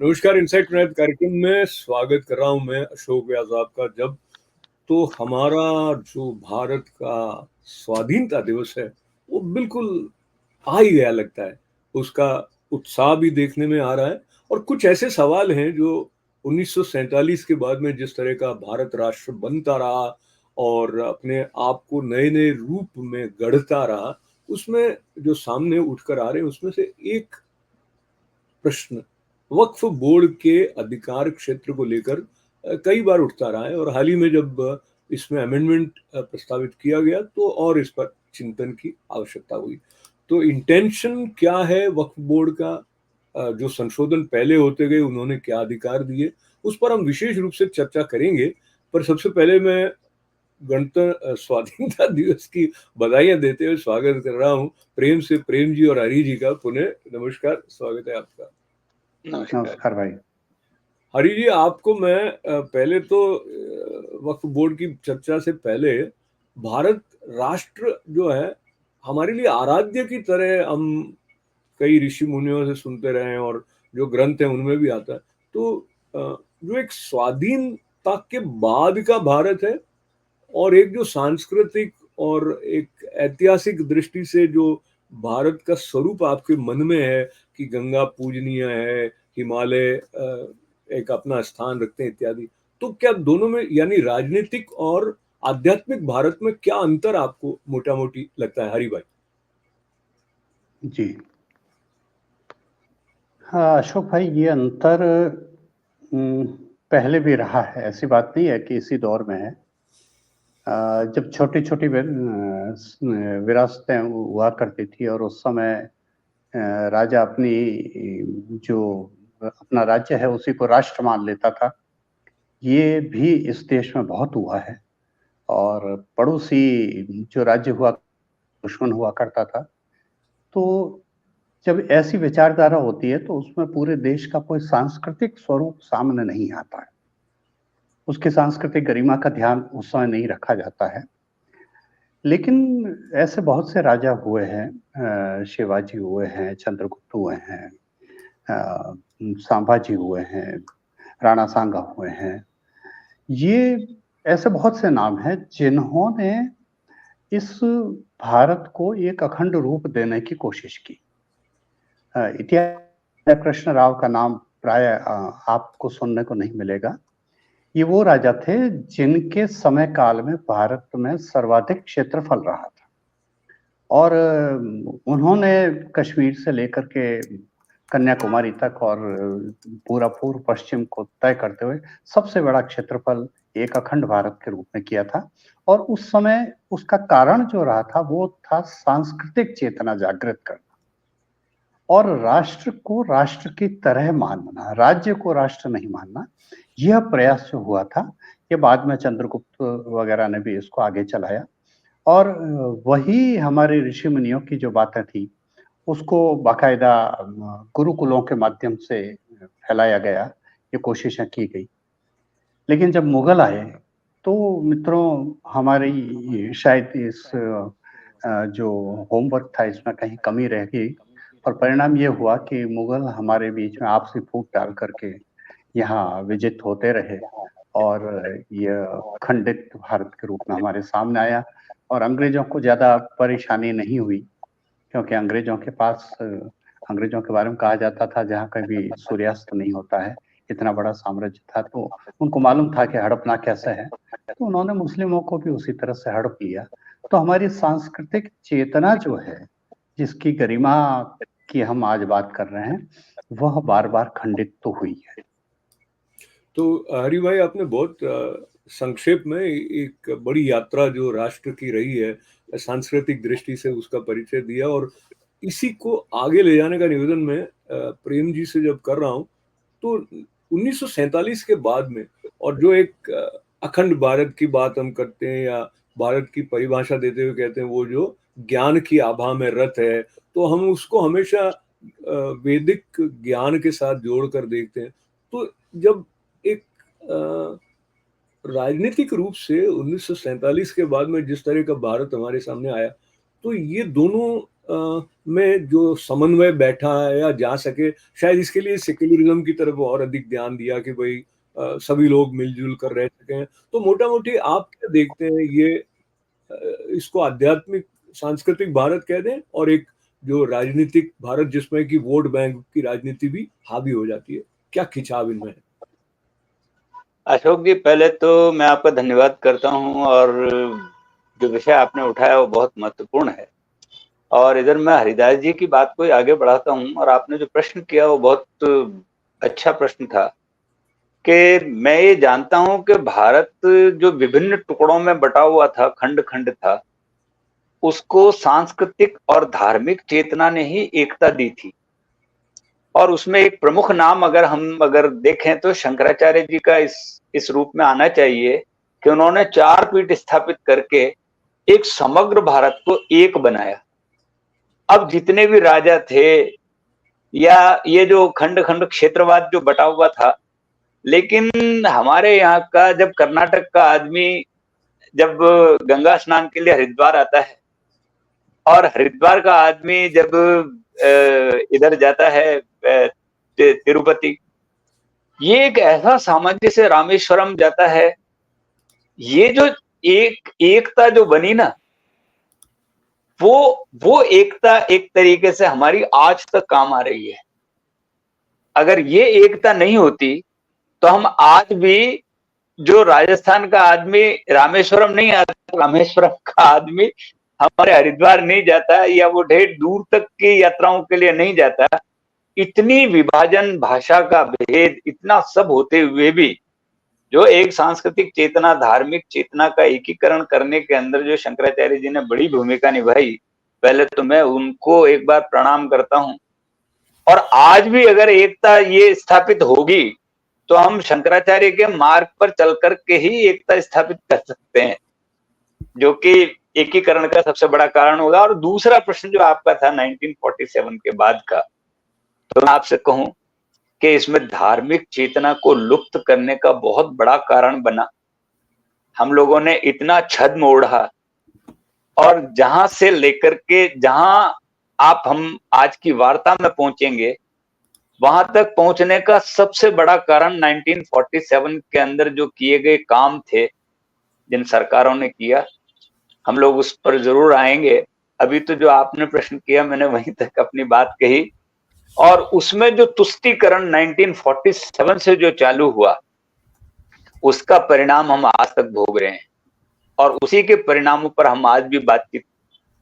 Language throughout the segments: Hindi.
नमस्कार, इनसाइट प्रणैत कार्यक्रम में स्वागत कर रहा हूँ मैं अशोक व्यास आपका। जब तो हमारा जो भारत का स्वाधीनता दिवस है, वो बिल्कुल आ ही गया लगता है। उसका उत्साह भी देखने में आ रहा है और कुछ ऐसे सवाल हैं जो 1947 के बाद में जिस तरह का भारत राष्ट्र बनता रहा और अपने आप को नए-नए रूप में गढ़ता रहा, उसमें जो सामने उठकर आ रहे हैं, उसमें से एक प्रश्न वक्फ बोर्ड के अधिकार क्षेत्र को लेकर कई बार उठता रहा है और हाल ही में जब इसमें अमेंडमेंट प्रस्तावित किया गया तो और इस पर चिंतन की आवश्यकता हुई। तो इंटेंशन क्या है वक्फ बोर्ड का? जो संशोधन पहले होते गए उन्होंने क्या अधिकार दिए, उस पर हम विशेष रूप से चर्चा करेंगे। पर सबसे पहले मैं स्वाधीनता दिवस की बधाइयाँ देते हुए स्वागत कर रहा हूँ प्रेम से प्रेम जी और हरि जी का। पुनः नमस्कार, स्वागत है आपका। नमस्कार भाई। हरि जी, आपको मैं पहले तो वक्फ बोर्ड की चर्चा से पहले भारत राष्ट्र जो है हमारे लिए आराध्य की तरह हम कई ऋषि मुनियों से सुनते रहे हैं और जो ग्रंथ है उनमें भी आता है। तो जो एक स्वाधीनता के बाद का भारत है और एक जो सांस्कृतिक और एक ऐतिहासिक दृष्टि से जो भारत का स्वरूप आपके मन में है कि गंगा पूजनीय है, हिमालय एक अपना स्थान रखते हैं इत्यादि। तो क्या दोनों में यानी राजनीतिक और आध्यात्मिक भारत में क्या अंतर आपको मोटा-मोटी लगता है हरि भाई? जी। हाँ, अशोक भाई, ये अंतर पहले भी रहा है, ऐसी बात नहीं है कि इसी दौर में है। जब छोटी-छोटी विरासतें हुआ करती थी और उस समय राजा जो अपना राज्य है उसी को राष्ट्र मान लेता था। ये भी इस देश में बहुत हुआ है और पड़ोसी जो राज्य हुआ दुश्मन हुआ करता था। तो जब ऐसी विचारधारा होती है तो उसमें पूरे देश का कोई सांस्कृतिक स्वरूप सामने नहीं आता है। उसकी सांस्कृतिक गरिमा का ध्यान उस समय नहीं रखा जाता है। लेकिन ऐसे बहुत से राजा हुए हैं, शिवाजी हुए हैं, चंद्रगुप्त हुए हैं, संभाजी हुए हैं, राणा सांगा हुए हैं। ये ऐसे बहुत से नाम हैं जिन्होंने इस भारत को एक अखंड रूप देने की कोशिश की। इतिहास कृष्ण राव का नाम प्राय आपको सुनने को नहीं मिलेगा। ये वो राजा थे जिनके समय काल में भारत में सर्वाधिक क्षेत्रफल रहा था और उन्होंने कश्मीर से लेकर के कन्याकुमारी तक और पूरा पूर्व पश्चिम को तय करते हुए सबसे बड़ा क्षेत्रफल एक अखंड भारत के रूप में किया था। और उस समय उसका कारण जो रहा था वो था सांस्कृतिक चेतना जागृत करना और राष्ट्र को राष्ट्र की तरह मानना, राज्य को राष्ट्र नहीं मानना। यह प्रयास जो हुआ था, ये बाद में चंद्रगुप्त वगैरह ने भी इसको आगे चलाया और वही हमारे ऋषि मुनियों की जो बातें थी, उसको बाकायदा गुरुकुलों के माध्यम से फैलाया गया, ये कोशिशें की गई। लेकिन जब मुगल आए, तो मित्रों हमारी शायद इस जो होमवर्क था इसमें कहीं कमी रह गई और परिणाम ये हुआ कि मुगल हमारे बीच में आपसी फूट डाल करके यहाँ विजित होते रहे और यह खंडित भारत के रूप में हमारे सामने आया और अंग्रेजों को ज़्यादा परेशानी नहीं हुई क्योंकि अंग्रेजों के पास अंग्रेजों के बारे में कहा जाता था जहाँ कभी सूर्यास्त नहीं होता है, इतना बड़ा साम्राज्य था तो उनको मालूम था कि हड़पना कैसे है, तो उन्होंने मुस्लिमों को भी उसी तरह से हड़प लिया। तो हमारी सांस्कृतिक चेतना जो है, जिसकी गरिमा की हम आज बात कर रहे हैं, वह बार-बार खंडित तो हुई है। तो हरि भाई, आपने बहुत संक्षेप में एक बड़ी यात्रा जो राष्ट्र की रही है सांस्कृतिक दृष्टि से उसका परिचय दिया और इसी को आगे ले जाने का निवेदन मैं प्रेम जी से जब कर रहा हूँ तो 1947 के बाद में और जो एक अखंड भारत की बात हम करते हैं या भारत की परिभाषा देते हुए कहते हैं वो जो ज्ञान की आभा में रत है, तो हम उसको हमेशा वैदिक ज्ञान के साथ जोड़कर देखते हैं। तो जब एक राजनीतिक रूप से 1947 के बाद में जिस तरह का भारत हमारे सामने आया, तो ये दोनों में जो समन्वय बैठा है या जा सके, शायद इसके लिए सेक्युलरिज्म की तरफ और अधिक ध्यान दिया कि भाई सभी लोग मिलजुल कर रह सकें। तो मोटा मोटी आप क्या देखते हैं, ये इसको आध्यात्मिक सांस्कृतिक भारत कह दें और एक जो राजनीतिक भारत जिसमें कि वोट बैंक की राजनीति भी हावी हो जाती है, क्या खिंचाव इनमें है? अशोक जी, पहले तो मैं आपका धन्यवाद करता हूँ, और जो विषय आपने उठाया वो बहुत महत्वपूर्ण है। और इधर मैं हरिदास जी की बात को आगे बढ़ाता हूँ, और आपने जो प्रश्न किया वो बहुत अच्छा प्रश्न था कि मैं ये जानता हूँ कि भारत जो विभिन्न टुकड़ों में बटा हुआ था, खंड खंड था, उसको सांस्कृतिक और धार्मिक चेतना ने ही एकता दी थी। और उसमें एक प्रमुख नाम अगर देखें तो शंकराचार्य जी का इस रूप में आना चाहिए कि उन्होंने 4 पीठ स्थापित करके एक समग्र भारत को एक बनाया। अब जितने भी राजा थे, या ये जो खंड खंड क्षेत्रवाद जो बटा हुआ था, लेकिन हमारे यहाँ का जब कर्नाटक का आदमी जब गंगा स्नान के लिए हरिद्वार आता है, और हरिद्वार का आदमी जब इधर जाता है तिरुपति, ये एक ऐसा सामंजस्य, रामेश्वरम जाता है, ये जो एकता जो बनी ना, वो एकता एक तरीके से हमारी आज तक काम आ रही है। अगर ये एकता नहीं होती तो हम आज भी, जो राजस्थान का आदमी रामेश्वरम नहीं आता, रामेश्वरम का आदमी हमारे हरिद्वार नहीं जाता, या वो ढेर दूर तक की यात्राओं के लिए नहीं जाता। इतनी विभाजन, भाषा का भेद, इतना सब होते हुए भी जो एक सांस्कृतिक चेतना, धार्मिक चेतना का एकीकरण करने के अंदर जो शंकराचार्य जी ने बड़ी भूमिका निभाई, पहले तो मैं उनको एक बार प्रणाम करता हूं। और आज भी अगर एकता ये स्थापित होगी तो हम शंकराचार्य के मार्ग पर चल करके ही एकता स्थापित कर सकते हैं, जो कि एकीकरण का सबसे बड़ा कारण होगा। और दूसरा प्रश्न जो आपका था 1947 के बाद का, तो मैं आपसे कहूं कि इसमें धार्मिक चेतना को लुप्त करने का बहुत बड़ा कारण बना। हम लोगों ने इतना छद्म ओढ़ा, और जहां से लेकर के जहां हम आज की वार्ता में पहुंचेंगे, वहां तक पहुंचने का सबसे बड़ा कारण 1947 के अंदर जो किए गए काम थे, जिन सरकारों ने किया, हम लोग उस पर जरूर आएंगे। अभी तो जो आपने प्रश्न किया, मैंने वहीं तक अपनी बात कही। और उसमें जो तुष्टीकरण 1947 से जो चालू हुआ, उसका परिणाम हम आज तक भोग रहे हैं, और उसी के परिणामों पर हम आज भी बातचीत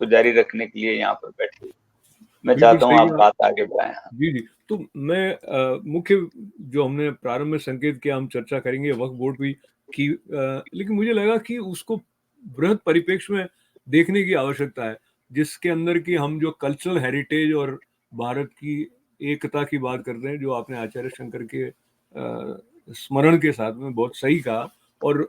को जारी रखने के लिए यहाँ पर बैठे। मैं चाहता हूँ आप बात आगे बढ़ाएं। जी जी, तो मैं मुख्य जो हमने प्रारंभ में संकेत किया, हम चर्चा करेंगे वक्फ बोर्ड की, लेकिन मुझे लगा कि उसको बृहद परिप्रेक्ष्य में देखने की आवश्यकता है, जिसके अंदर की हम जो कल्चरल हेरिटेज और भारत की एकता की बात करते हैं, जो आपने आचार्य शंकर के स्मरण के साथ में बहुत सही कहा, और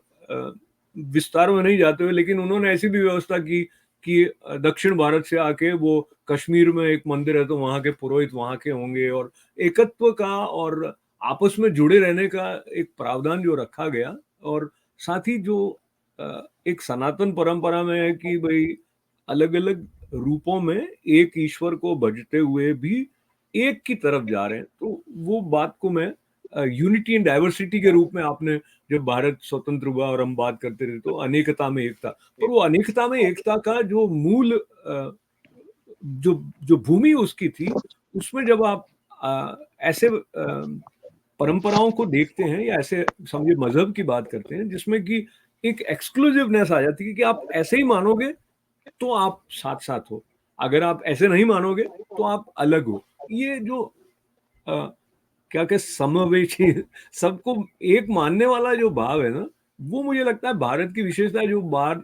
विस्तार में नहीं जाते हुए, लेकिन उन्होंने ऐसी भी व्यवस्था की कि दक्षिण भारत से आके वो कश्मीर में एक मंदिर है तो वहाँ के पुरोहित वहाँ के होंगे, और एकत्व का और आपस में जुड़े रहने का एक प्रावधान जो रखा गया। और साथ ही जो एक सनातन परंपरा में है कि भाई अलग अलग रूपों में एक ईश्वर को भजते हुए भी एक की तरफ जा रहे हैं, तो वो बात को मैं यूनिटी एंड डाइवर्सिटी के रूप में, आपने जब भारत स्वतंत्र हुआ और हम बात करते रहे तो अनेकता में एकता, पर वो अनेकता में एकता का जो मूल जो जो भूमि उसकी थी, उसमें जब आप ऐसे परंपराओं को देखते हैं, या ऐसे समझिए मजहब की बात करते हैं जिसमें कि एक एक्सक्लूसिवनेस आ जाती है कि आप ऐसे ही मानोगे तो आप साथ साथ हो, अगर आप ऐसे नहीं मानोगे तो आप अलग हो। ये जो क्या क्या समावेशी, सबको एक मानने वाला जो भाव है ना, वो मुझे लगता है भारत की विशेषता है, जो बाहर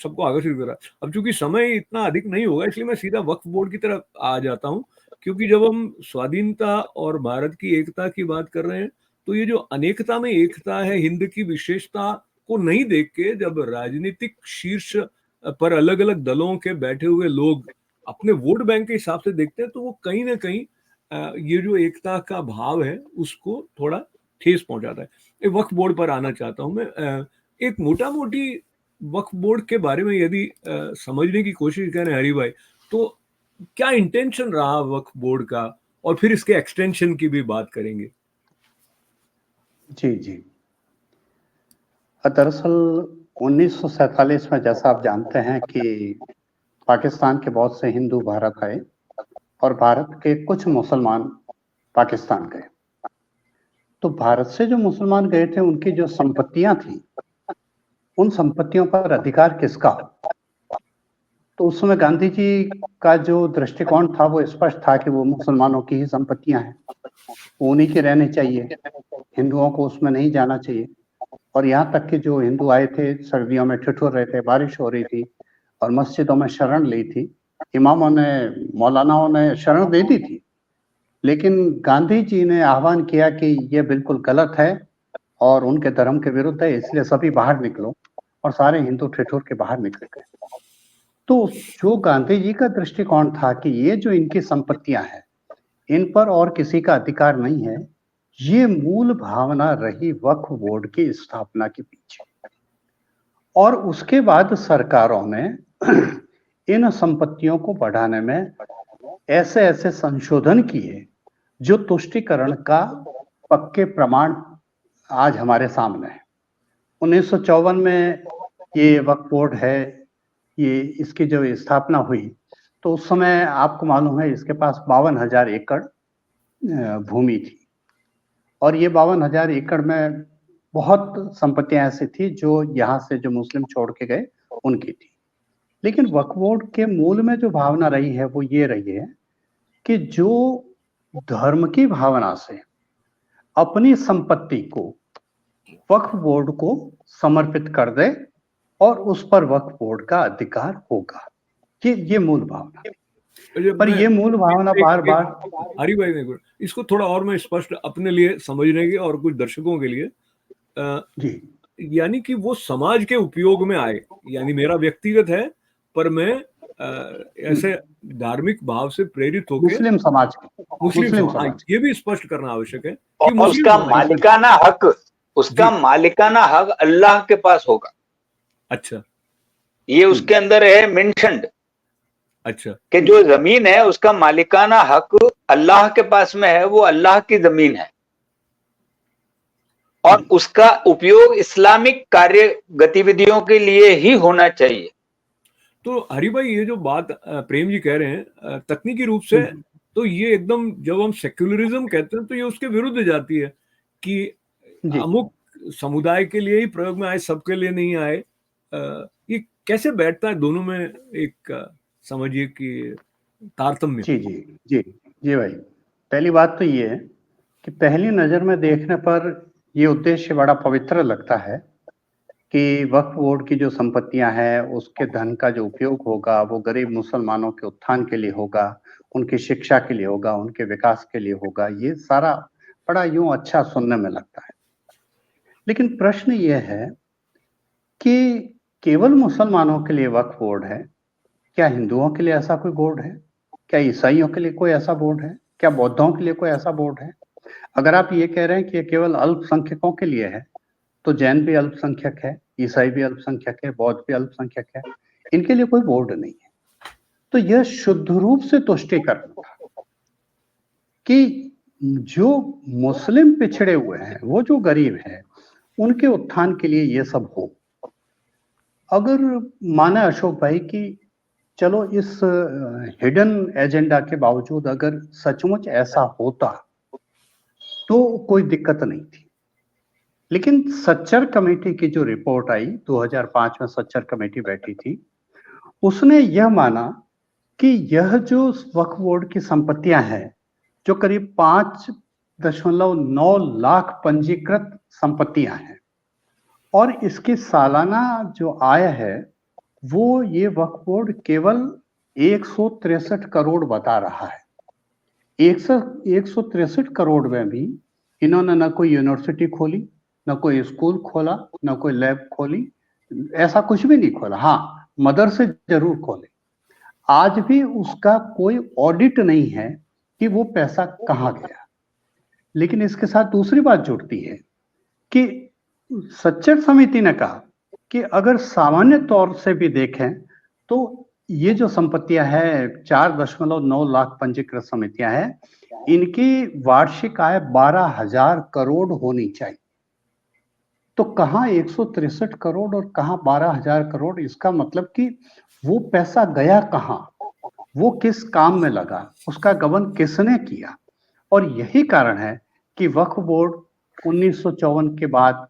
सबको आकर्षित कर रहा है। अब चूंकि समय इतना अधिक नहीं होगा, इसलिए मैं सीधा वक्फ बोर्ड की तरफ आ जाता हूँ, क्योंकि जब हम स्वाधीनता और भारत की एकता की बात कर रहे हैं, तो ये जो अनेकता में एकता है, हिंद की विशेषता को नहीं देख के जब राजनीतिक शीर्ष पर अलग अलग दलों के बैठे हुए लोग अपने वोट बैंक के हिसाब से देखते हैं, तो वो कहीं ना कहीं ये जो एकता का भाव है उसको थोड़ा ठेस पहुंचाता है। वक्फ बोर्ड पर आना चाहता हूं मैं। एक मोटा मोटी वक्फ बोर्ड के बारे में यदि समझने की कोशिश करें हरि भाई, तो क्या इंटेंशन रहा वक्फ बोर्ड का, और फिर इसके एक्सटेंशन की भी बात करेंगे। जी जी। दरअसल 1947 में, जैसा आप जानते हैं कि पाकिस्तान के बहुत से हिंदू भारत आए और भारत के कुछ मुसलमान पाकिस्तान गए। तो भारत से जो मुसलमान गए थे, उनकी जो संपत्तियां थी, उन संपत्तियों पर अधिकार किसका हो? तो उस समय गांधी जी का जो दृष्टिकोण था वो स्पष्ट था कि वो मुसलमानों की ही संपत्तियां हैं, वो उन्हीं के रहने चाहिए, हिंदुओं को उसमें नहीं जाना चाहिए। और यहाँ तक कि जो हिंदू आए थे, सर्दियों में ठिठुर रहे थे, बारिश हो रही थी और मस्जिदों में शरण ली थी, इमामों ने, मौलानाओं ने शरण दे दी थी, लेकिन गांधी जी ने आह्वान किया कि ये बिल्कुल गलत है और उनके धर्म के विरुद्ध है, इसलिए सभी बाहर निकलो, और सारे हिंदू ठिठुर के बाहर निकल गए। तो जो गांधी जी का दृष्टिकोण था कि ये जो इनकी संपत्तियां हैं, इन पर और किसी का अधिकार नहीं है, ये मूल भावना रही वक्फ बोर्ड की स्थापना के पीछे। और उसके बाद सरकारों ने इन संपत्तियों को बढ़ाने में ऐसे ऐसे संशोधन किए जो तुष्टिकरण का पक्के प्रमाण आज हमारे सामने है। 1954 में ये वक्फ बोर्ड है, ये इसकी जो स्थापना हुई, तो उस समय आपको मालूम है इसके पास 52,000 एकड़ भूमि थी, और ये 52,000 एकड़ में बहुत संपत्तियां ऐसी थी जो यहाँ से जो मुस्लिम छोड़ के गए उनकी थी। लेकिन वक्फ बोर्ड के मूल में जो भावना रही है वो ये रही है कि जो धर्म की भावना से अपनी संपत्ति को वक्फ बोर्ड को समर्पित कर दे और उस पर वक्फ बोर्ड का अधिकार होगा, ये मूल भावना थी। पर ये मूल भावना बार बार, हरी भाई ने इसको थोड़ा और मैं स्पष्ट अपने लिए समझने के और कुछ दर्शकों के लिए, जी, यानी कि वो समाज के उपयोग में आए, यानी मेरा व्यक्तिगत है, पर मैं ऐसे धार्मिक भाव से प्रेरित होकर मुस्लिम समाज मुस्लिम समाज, समाज ये भी स्पष्ट करना आवश्यक है कि और मुस्लिम उसका समाज मालिकाना हक, उसका जी। मालिकाना हक अल्लाह के पास होगा। अच्छा ये उसके अंदर है मेंशन्ड अच्छा कि जो जमीन है उसका मालिकाना हक अल्लाह के पास में है, वो अल्लाह की जमीन है और उसका उपयोग इस्लामिक कार्य गतिविधियों के लिए ही होना चाहिए। तो हरि भाई, ये जो बात प्रेम जी कह रहे हैं तकनीकी रूप से, तो ये एकदम, जब हम सेक्युलरिज्म कहते हैं तो ये उसके विरुद्ध जाती है कि जी। अमुक समुदाय के लिए ही प्रयोग में आए, सबके लिए नहीं आए। ये कैसे बैठता है दोनों में, एक समझिए कि तारतम्य। जी जी जी जी भाई, पहली बात तो ये है कि पहली नजर में देखने पर ये उद्देश्य बड़ा पवित्र लगता है कि वक्फ बोर्ड की जो संपत्तियां हैं उसके धन का जो उपयोग होगा वो गरीब मुसलमानों के उत्थान के लिए होगा, उनकी शिक्षा के लिए होगा, उनके विकास के लिए होगा। ये सारा बड़ा यूं अच्छा सुनने में लगता है, लेकिन प्रश्न ये है कि केवल मुसलमानों के लिए वक्फ बोर्ड है? क्या हिंदुओं के लिए ऐसा कोई बोर्ड है? क्या ईसाइयों के लिए कोई ऐसा बोर्ड है? क्या बौद्धों के लिए कोई ऐसा बोर्ड है? अगर आप ये कह रहे हैं कि ये केवल अल्पसंख्यकों के लिए है, तो जैन भी अल्पसंख्यक है, ईसाई भी अल्पसंख्यक है, बौद्ध भी अल्पसंख्यक है, इनके लिए कोई बोर्ड नहीं है। तो यह शुद्ध रूप से तुष्टिकरण था कि जो मुस्लिम पिछड़े हुए हैं, वो जो गरीब हैं, उनके उत्थान के लिए ये सब हो। अगर माने अशोक भाई कि चलो इस हिडन एजेंडा के बावजूद अगर सचमुच ऐसा होता तो कोई दिक्कत नहीं थी, लेकिन सच्चर कमेटी की जो रिपोर्ट आई, 2005 में सच्चर कमेटी बैठी थी, उसने यह माना कि यह जो वक्फ बोर्ड की संपत्तियां हैं, जो करीब 5.9 लाख पंजीकृत संपत्तियां हैं, और इसकी सालाना जो आय है वो ये वक्फ बोर्ड केवल 163 करोड़ बता रहा है। 163 करोड़ में भी इन्होंने न कोई यूनिवर्सिटी खोली, न कोई स्कूल खोला, न कोई लैब खोली, ऐसा कुछ भी नहीं खोला। हाँ, मदरसे जरूर खोले। आज भी उसका कोई ऑडिट नहीं है कि वो पैसा कहाँ गया। लेकिन इसके साथ दूसरी बात जुड़ती है कि सच्चर समिति ने कहा कि अगर सामान्य तौर से भी देखें तो ये जो संपत्तियां हैं 4.9 लाख पंजीकृत समितियां हैं, इनकी वार्षिक आय 12,000 करोड़ होनी चाहिए। तो कहाँ 163 करोड़ और कहाँ 12,000 करोड़, इसका मतलब कि वो पैसा गया कहाँ, वो किस काम में लगा, उसका गबन किसने किया। और यही कारण है कि वक्फ बोर्ड 1954 के बाद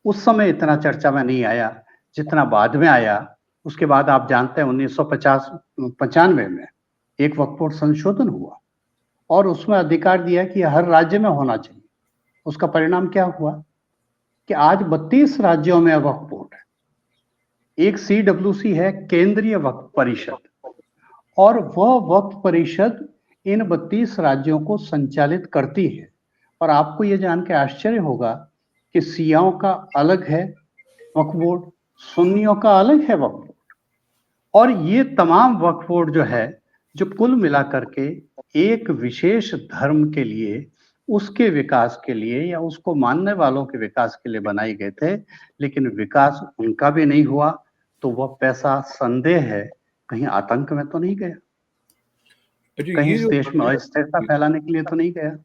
उस समय इतना चर्चा में नहीं आया जितना बाद में आया। उसके बाद आप जानते हैं 1995 में एक वक्फ बोर्ड संशोधन हुआ और उसमें अधिकार दिया कि हर राज्य में होना चाहिए। उसका परिणाम क्या हुआ कि आज 32 राज्यों में वक्फ बोर्ड है। एक CWC है, केंद्रीय वक्फ परिषद, और वह वक्फ परिषद इन 32 राज्यों को संचालित करती है। और आपको यह जान के आश्चर्य होगा कि शियाओं का अलग है वक्फ बोर्ड, सुन्नियों का अलग है वक्फ बोर्ड। और ये तमाम वक्फ बोर्ड जो है, जो कुल मिलाकर के एक विशेष धर्म के लिए, उसके विकास के लिए या उसको मानने वालों के विकास के लिए बनाए गए थे, लेकिन विकास उनका भी नहीं हुआ। तो वह पैसा संदेह है कहीं आतंक में तो नहीं गया, कहीं इस देश में अस्थिरता फैलाने के लिए तो नहीं गया।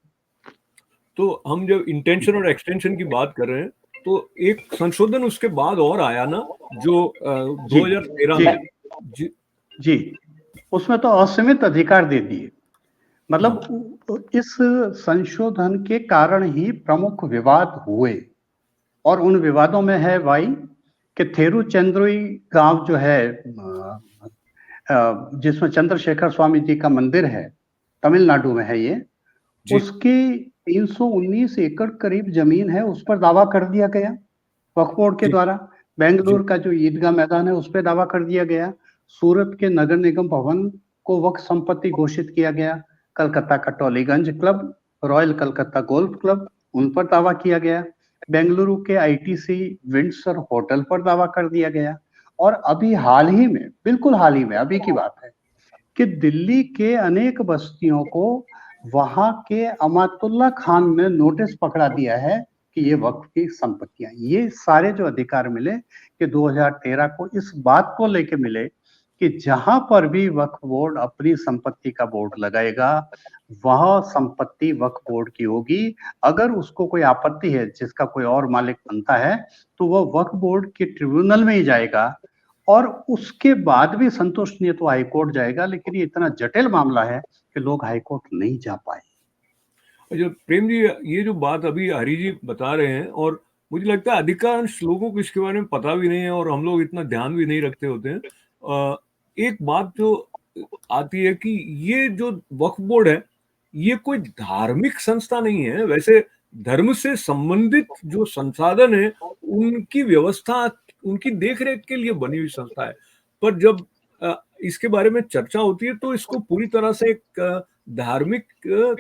तो हम जब इंटेंशन और एक्सटेंशन की बात कर रहे हैं, तो एक संशोधन उसके बाद और आया ना, जो 2013 में जी, उसमें तो असीमित अधिकार दे दिए। मतलब इस संशोधन के कारण ही प्रमुख विवाद हुए, और उन विवादों में है भाई कि थेरुचंद्रुई गांव जो है, जिसमें चंद्रशेखर स्वामी जी का मंदिर है, तमिलनाडु में है ये, उसकी 319 एकड़ करीब जमीन है, उस पर दावा कर दिया गया वक्फ बोर्ड के द्वारा। बेंगलुरु का जो ईदगाह मैदान है उस पर दावा कर दिया गया। सूरत के नगर निगम भवन को वक्फ संपत्ति घोषित किया गया। कलकत्ता का Tollygunge club, royal Calcutta golf club, उन पर दावा किया गया। बेंगलुरु के ITC विंडसर होटल पर दावा कर दिया गया। और अभी हाल ही में, बिल्कुल हाल ही में अभी की बात है कि दिल्ली के अनेक बस्तियों को वहां के अमातुल्ला खान ने नोटिस पकड़ा दिया है कि ये वक्फ की संपत्तियां, ये सारे जो अधिकार मिले कि 2013 को इस बात को लेके मिले कि जहां पर भी वक्फ बोर्ड अपनी संपत्ति का बोर्ड लगाएगा, वह संपत्ति वक्फ बोर्ड की होगी। अगर उसको कोई आपत्ति है, जिसका कोई और मालिक बनता है, तो वह वक्फ बोर्ड के ट्रिब्यूनल में ही जाएगा, और उसके बाद भी संतुष्ट नहीं तो हाईकोर्ट जाएगा। लेकिन ये इतना जटिल मामला है कि लोग हाईकोर्ट नहीं जा पाए। अच्छा प्रेम जी, ये जो बात अभी हरी जी बता रहे हैं, और मुझे लगता है अधिकांश लोगों को इसके बारे में पता भी नहीं है, और हम लोग इतना ध्यान भी नहीं रखते होते हैं। एक बात जो आती है कि ये जो वक्फ बोर्ड है, ये कोई धार्मिक संस्था नहीं है। वैसे धर्म से संबंधित जो संसाधन है, उनकी व्यवस्था, उनकी देखरेख के लिए बनी हुई संस्था है। पर जब इसके बारे में चर्चा होती है, तो इसको पूरी तरह से एक धार्मिक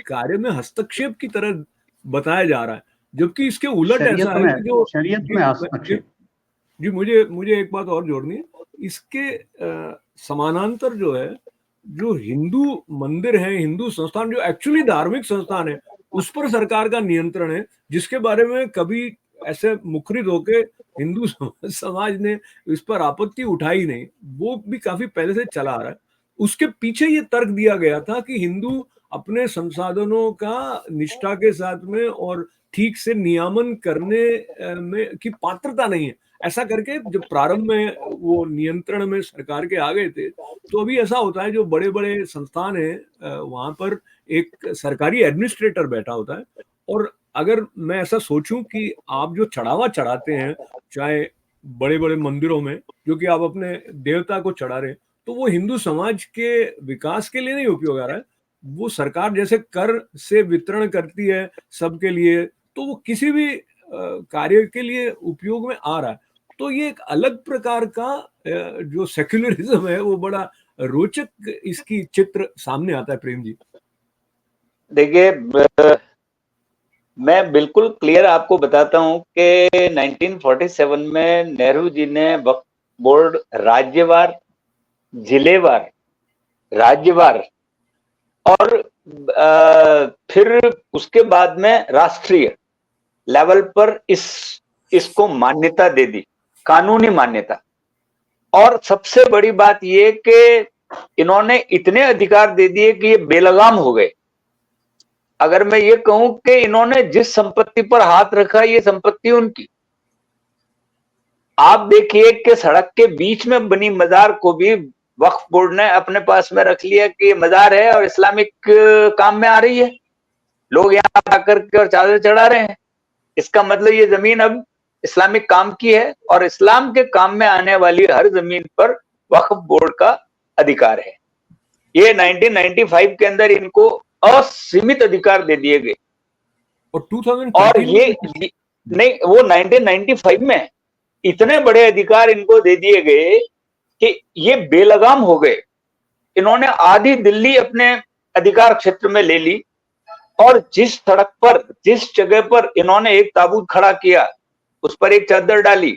कार्य में हस्तक्षेप की तरह बताया जा रहा है, जबकि इसके उलट ऐसा है कि जो शरीयत में हस्तक्षेप। जी, मुझे एक बात और जोड़नी है। इसके समानांतर जो है, जो हिंदू मंदिर है, हिंदू संस्थान जो एक्चुअली धार्मिक संस्थान है, उस पर सरकार का नियंत्रण है, जिसके बारे में कभी ऐसे मुखरित होके हिंदू समाज ने इस पर आपत्ति उठाई नहीं, वो भी काफी पहले से चला आ रहा है। उसके पीछे ये तर्क दिया गया था कि हिंदू अपने संसाधनों का निष्ठा के साथ में और ठीक से नियामन करने में की पात्रता नहीं है। ऐसा करके जब प्रारंभ में वो नियंत्रण में सरकार के आ गए थे, तो अभी ऐसा होता है जो बड़े बड़े संस्थान है, वहां पर एक सरकारी एडमिनिस्ट्रेटर बैठा होता है। और अगर मैं ऐसा सोचूं कि आप जो चढ़ावा चढ़ाते हैं, चाहे बड़े बड़े मंदिरों में, जो कि आप अपने देवता को चढ़ा रहे हैं, तो वो हिंदू समाज के विकास के लिए नहीं उपयोग आ रहा है। वो सरकार जैसे कर से वितरण करती है सबके लिए, तो वो किसी भी कार्य के लिए उपयोग में आ रहा है। तो ये एक अलग प्रकार का जो सेक्युलरिज्म है, वो बड़ा रोचक इसकी चित्र सामने आता है। प्रेम जी देखिए, मैं बिल्कुल क्लियर आपको बताता हूं कि 1947 में नेहरू जी ने वक्फ बोर्ड राज्यवार, जिलेवार, राज्यवार और फिर उसके बाद में राष्ट्रीय लेवल पर इसको मान्यता दे दी, कानूनी मान्यता। और सबसे बड़ी बात यह कि इन्होंने इतने अधिकार दे दिए कि ये बेलगाम हो गए। अगर मैं ये कहूं कि इन्होंने जिस संपत्ति पर हाथ रखा, ये संपत्ति उनकी। आप देखिए कि सड़क के बीच में बनी मजार को भी वक्फ बोर्ड ने अपने पास में रख लिया कि ये मजार है और इस्लामिक काम में आ रही है। लोग यहाँ आकर के और चादर चढ़ा रहे हैं। इसका मतलब ये जमीन अब इस्लामिक काम की है और इस्लाम के काम में आने वाली हर जमीन पर वक्फ बोर्ड का अधिकार है। ये 1995 के अंदर इनको असीमित अधिकार दे दिए गए। और 2013 और ये नहीं, वो 1995 में इतने बड़े अधिकार इनको दे दिए गए कि ये बेलगाम हो गए। इन्होंने आधी दिल्ली अपने अधिकार क्षेत्र में ले ली और जिस सड़क पर, जिस जगह पर इन्होंने एक ताबूत खड़ा किया, उस पर एक चादर डाली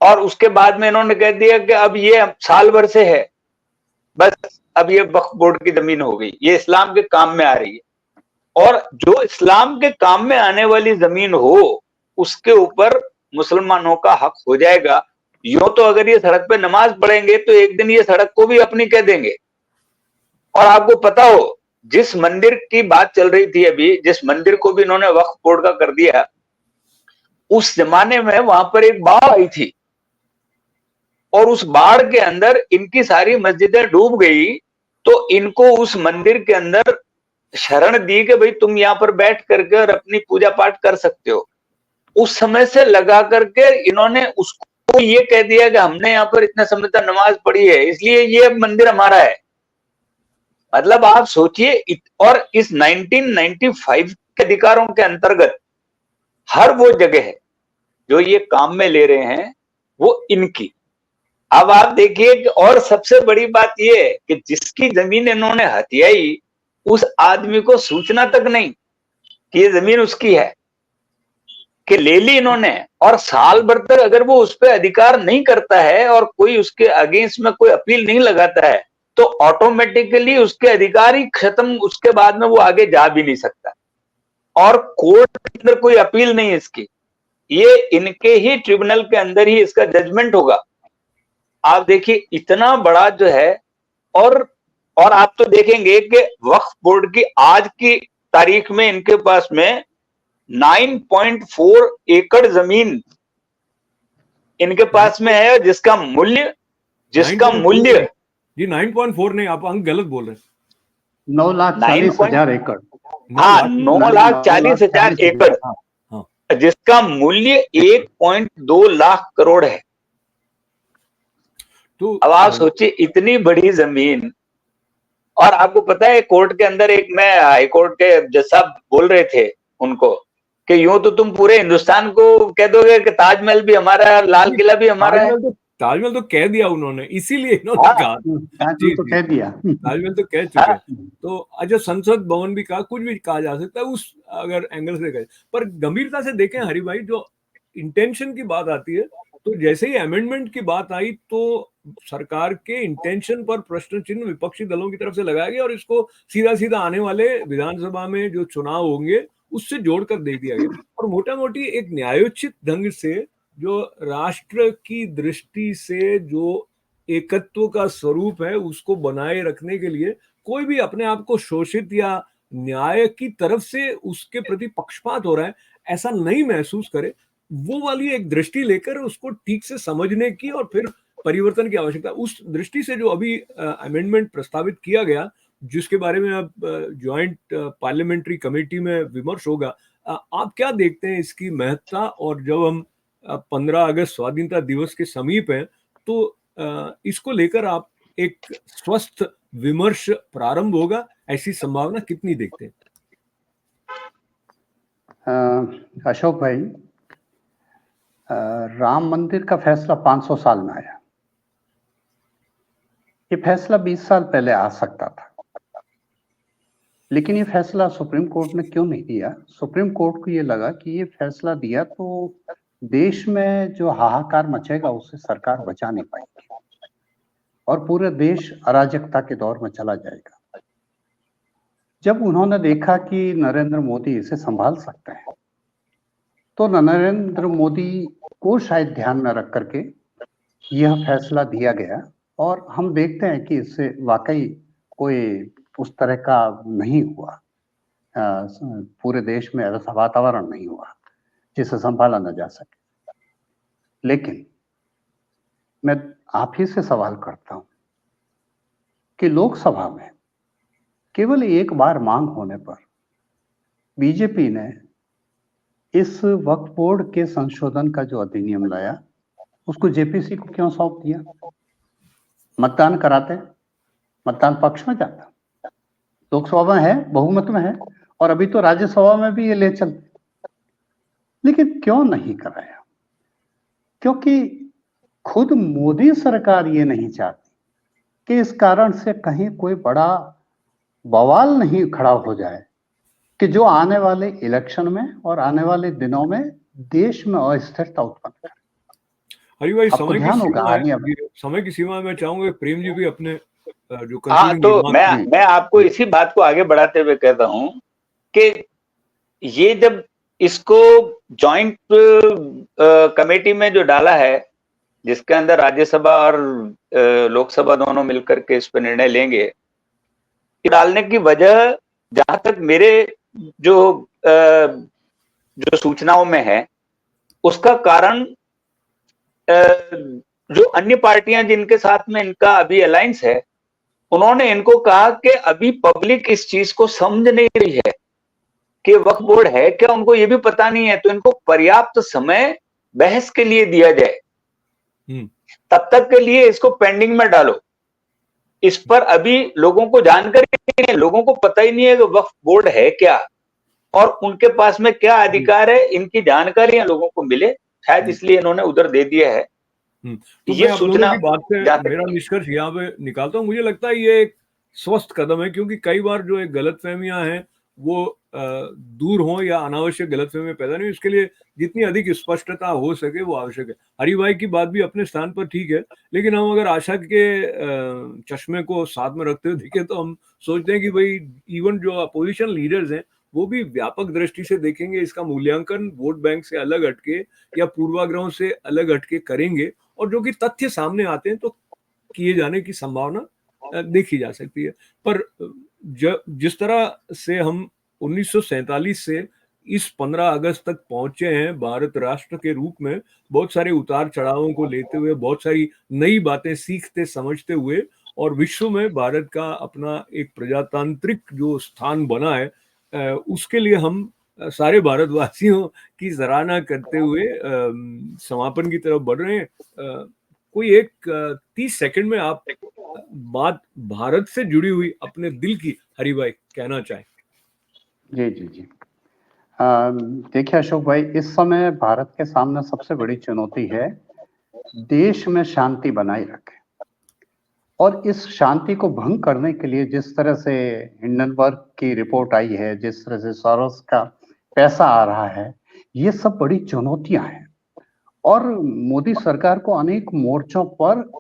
और उसके बाद में इन्होंने कह दिया कि अब ये साल भर से है, बस अब ये वक्फ बोर्ड की जमीन हो गई, ये इस्लाम के काम में आ रही है। और जो इस्लाम के काम में आने वाली जमीन हो, उसके ऊपर मुसलमानों का हक हो जाएगा। यूं तो अगर ये सड़क पे नमाज पढ़ेंगे तो एक दिन ये सड़क को भी अपनी कह देंगे। और आपको पता हो, जिस मंदिर की बात चल रही थी अभी, जिस मंदिर को भी इन्होंने वक्फ बोर्ड का कर दिया, उस जमाने में वहां पर एक बाढ़ आई थी और उस बाढ़ के अंदर इनकी सारी मस्जिदें डूब गई। तो इनको उस मंदिर के अंदर शरण दी कि भाई तुम यहाँ पर बैठ करके और अपनी पूजा पाठ कर सकते हो। उस समय से लगा करके इन्होंने उसको ये कह दिया कि हमने यहाँ पर इतने समय तक नमाज पढ़ी है, इसलिए ये मंदिर हमारा है। मतलब आप सोचिए। और इस 1995 के अधिकारों के अंतर्गत हर वो जगह है जो ये काम में ले रहे हैं, वो इनकी। अब आप देखिए कि और सबसे बड़ी बात ये है कि जिसकी जमीन इन्होंने हथियाई, उस आदमी को सूचना तक नहीं कि ये जमीन उसकी है, कि ले ली इन्होंने। और साल भर तक अगर वो उस पर अधिकार नहीं करता है और कोई उसके अगेंस्ट में कोई अपील नहीं लगाता है, तो ऑटोमेटिकली उसके अधिकार ही खत्म। उसके बाद में वो आगे जा भी नहीं सकता और कोर्ट के अंदर कोई अपील नहीं इसकी। ये इनके ही ट्रिब्यूनल के अंदर ही इसका जजमेंट होगा। आप देखिए इतना बड़ा जो है। और आप तो देखेंगे कि वक्फ बोर्ड की आज की तारीख में इनके पास में 9.4 एकड़ जमीन इनके पास में है, जिसका मूल्य जी 9.4 नहीं, आप अंक गलत बोल रहे हैं। 9,40,000 एकड़। हाँ, 9,40,000 एकड़, जिसका मूल्य 1.2 लाख करोड़ है। तो अब आप सोचिए इतनी बड़ी जमीन। और आपको पता है कोर्ट के अंदर एक, मैं हाई कोर्ट के जज साहब बोल रहे थे उनको कि यूं तो तुम पूरे हिंदुस्तान को कह दोगे कि ताजमहल भी हमारा है, लाल किला भी हमारा है। ताजमहल तो कह दिया उन्होंने, इसीलिए इन्होंने कहा। ताजमहल तो कह दिया, ताजमहल तो कह चुके हैं। तो अच्छा, संसद भवन भी कहा, कुछ भी कहा जा सकता है उस अगर एंगल से कहे। पर गंभीरता से देखें हरि भाई, जो इंटेंशन की बात आती है, तो जैसे ही अमेंडमेंट की बात आई तो सरकार के इंटेंशन पर प्रश्न चिन्ह विपक्षी दलों की तरफ से लगाया गया और इसको सीधा सीधा आने वाले विधानसभा में जो चुनाव होंगे उससे जोड़कर दे दिया गया। और मोटा मोटी एक न्यायोचित ढंग से जो राष्ट्र की दृष्टि से जो एकत्व का स्वरूप है उसको बनाए रखने के लिए कोई भी अपने आप को शोषित या न्याय की तरफ से उसके प्रति पक्षपात हो रहा है ऐसा नहीं महसूस करे, वो वाली एक दृष्टि लेकर उसको ठीक से समझने की और फिर परिवर्तन की आवश्यकता। उस दृष्टि से जो अभी अमेंडमेंट प्रस्तावित किया गया, जिसके बारे में अब ज्वाइंट पार्लियामेंट्री कमेटी में विमर्श होगा, आप क्या देखते हैं इसकी महत्ता? और जब हम 15 अगस्त स्वाधीनता दिवस के समीप है तो इसको लेकर आप एक स्वस्थ विमर्श प्रारंभ होगा, ऐसी संभावना कितनी देखते हैं? अशोक भाई, राम मंदिर का फैसला 500 साल में आया। ये फैसला 20 साल पहले आ सकता था, लेकिन ये फैसला सुप्रीम कोर्ट ने क्यों नहीं दिया? सुप्रीम कोर्ट को ये लगा कि ये फैसला दिया तो देश में जो हाहाकार मचेगा उससे सरकार बचा नहीं पाएगी और पूरे देश अराजकता के दौर में चला जाएगा। जब उन्होंने देखा कि नरेंद्र मोदी इसे संभाल सकते हैं, तो नरेंद्र मोदी को शायद ध्यान में रख करके यह फैसला दिया गया और हम देखते हैं कि इससे वाकई कोई उस तरह का नहीं हुआ, पूरे देश में ऐसा वातावरण नहीं हुआ जिसे संभाला न जा सके। लेकिन मैं आप ही से सवाल करता हूं कि लोकसभा में केवल एक बार मांग होने पर बीजेपी ने इस वक्फ बोर्ड के संशोधन का जो अधिनियम लाया उसको जेपीसी को क्यों सौंप दिया? मतदान कराते, मतदान पक्ष में जाता, लोकसभा में है, बहुमत में है, और अभी तो राज्यसभा में भी ये ले चलते, लेकिन क्यों नहीं कराया? क्योंकि खुद मोदी सरकार ये नहीं चाहती कि इस कारण से कहीं कोई बड़ा बवाल नहीं खड़ा हो जाए कि जो आने वाले इलेक्शन में और आने वाले दिनों में देश में अस्थिरता उत्पन्न करे। हरि भाई, आपको ध्यान होगा समय की सीमा में चाहूंगा प्रेम जी भी अपने जो हाँ, तो मैं आपको इसी बात को आगे बढ़ाते हुए कहता हूं कि ये जब इसको जॉइंट कमेटी में जो डाला है, जिसके अंदर राज्यसभा और लोकसभा दोनों मिलकर के इस पर निर्णय लेंगे, डालने की वजह जहां तक मेरे जो सूचनाओं में है, उसका कारण जो अन्य पार्टियां जिनके साथ में इनका अभी अलायंस है, उन्होंने इनको कहा कि अभी पब्लिक इस चीज को समझ नहीं रही है कि वक्फ बोर्ड है क्या, उनको ये भी पता नहीं है, तो इनको पर्याप्त समय बहस के लिए दिया जाए, तब तक के लिए इसको पेंडिंग में डालो। इस पर अभी लोगों को जानकारी नहीं है, लोगों को पता ही नहीं है कि वक्फ बोर्ड है क्या और उनके पास में क्या अधिकार है, इनकी जानकारियां लोगों को मिले, शायद इसलिए इन्होंने उधर दे दिया है। तो ये सूचना की बात से मेरा निष्कर्ष यहाँ पे निकालता हूँ, मुझे लगता है ये एक स्वस्थ कदम है, क्योंकि कई बार जो एक गलतफहमियां हैं वो दूर हो या अनावश्यक गलतफहमियां पैदा नहीं, इसके लिए जितनी अधिक स्पष्टता हो सके वो आवश्यक है। हरि भाई की बात भी अपने स्थान पर ठीक है, लेकिन हम अगर आशा के चश्मे को साथ में रखते हुए देखें तो हम सोचते हैं कि भाई इवन जो अपोजिशन लीडर्स हैं वो भी व्यापक दृष्टि से देखेंगे, इसका मूल्यांकन वोट बैंक से अलग हटके या पूर्वाग्रहों से अलग हटके करेंगे, और जो कि तथ्य सामने आते हैं तो किए जाने की संभावना देखी जा सकती है। पर जिस तरह से हम 1947 से इस 15 अगस्त तक पहुंचे हैं भारत राष्ट्र के रूप में, बहुत सारे उतार चढ़ावों को लेते हुए, बहुत सारी नई बातें सीखते समझते हुए, और विश्व में भारत का अपना एक प्रजातांत्रिक जो स्थान बना है, उसके लिए हम सारे भारतवासियों की सराहना करते हुए समापन की तरफ बढ़ रहे हैं। कोई एक 30 सेकंड में आप बात भारत से जुड़ी हुई अपने दिल की हरि भाई कहना चाहें? जी जी जी, देखिए अशोक भाई, इस समय भारत के सामने सबसे बड़ी चुनौती है देश में शांति बनाए रखें, और इस शांति को भंग करने के लिए जिस तरह से हिंडनबर्ग की रिपोर्ट आई है, जिस तरह से सोरोस का पैसा आ रहा है, ये सब बड़ी चुनौतियां हैं, और मोदी सरकार को अनेक मोर्चों पर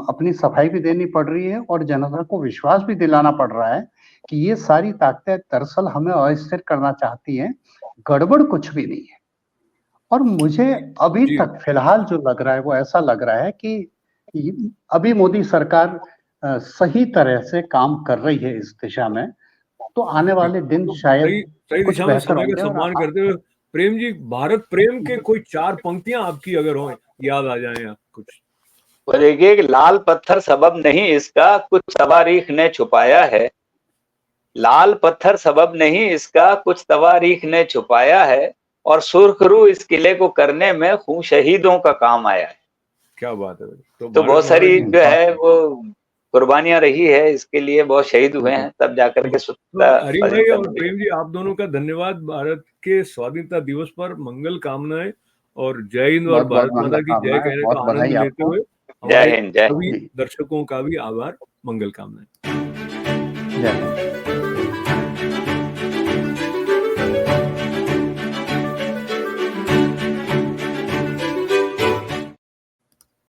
अपनी सफाई भी देनी पड़ रही है और जनता को विश्वास भी दिलाना पड़ रहा है कि ये सारी ताकतें दरअसल हमें अस्थिर करना चाहती हैं, गड़बड़ कुछ भी नहीं है। और मुझे अभी तक फिलहाल जो लग रहा है वो ऐसा लग रहा है कि अभी मोदी सरकार सही तरह से काम कर रही है इस दिशा में, तो आने वाले दिन शायद कुछ बेहतर होंगे। सम्मान करते हुए प्रेम जी, भारत प्रेम के कोई 4 पंक्तियां आपकी अगर हो याद आ जाए आप कुछ? देखिए, लाल पत्थर सबब नहीं इसका, कुछ तवारीख ने छुपाया है। लाल पत्थर सबब नहीं इसका, कुछ तवारीख ने छुपाया है, और सुर्खरू इस किले को करने में खून शहीदों का काम आया है। क्या बात है। तो बहुत सारी जो है वो कुर्बानियां रही है, इसके लिए बहुत शहीद हुए हैं, तब जाकर के हरि भाई और प्रेम जी, आप दोनों का धन्यवाद। भारत के स्वाधीनता दिवस पर मंगल कामनाएं, और जय हिंद और भारत माता की जय कहने का आनंद लेते हुए जय हिंद, जय सभी दर्शकों का भी आभार, मंगल कामनाएं। जय हिंद।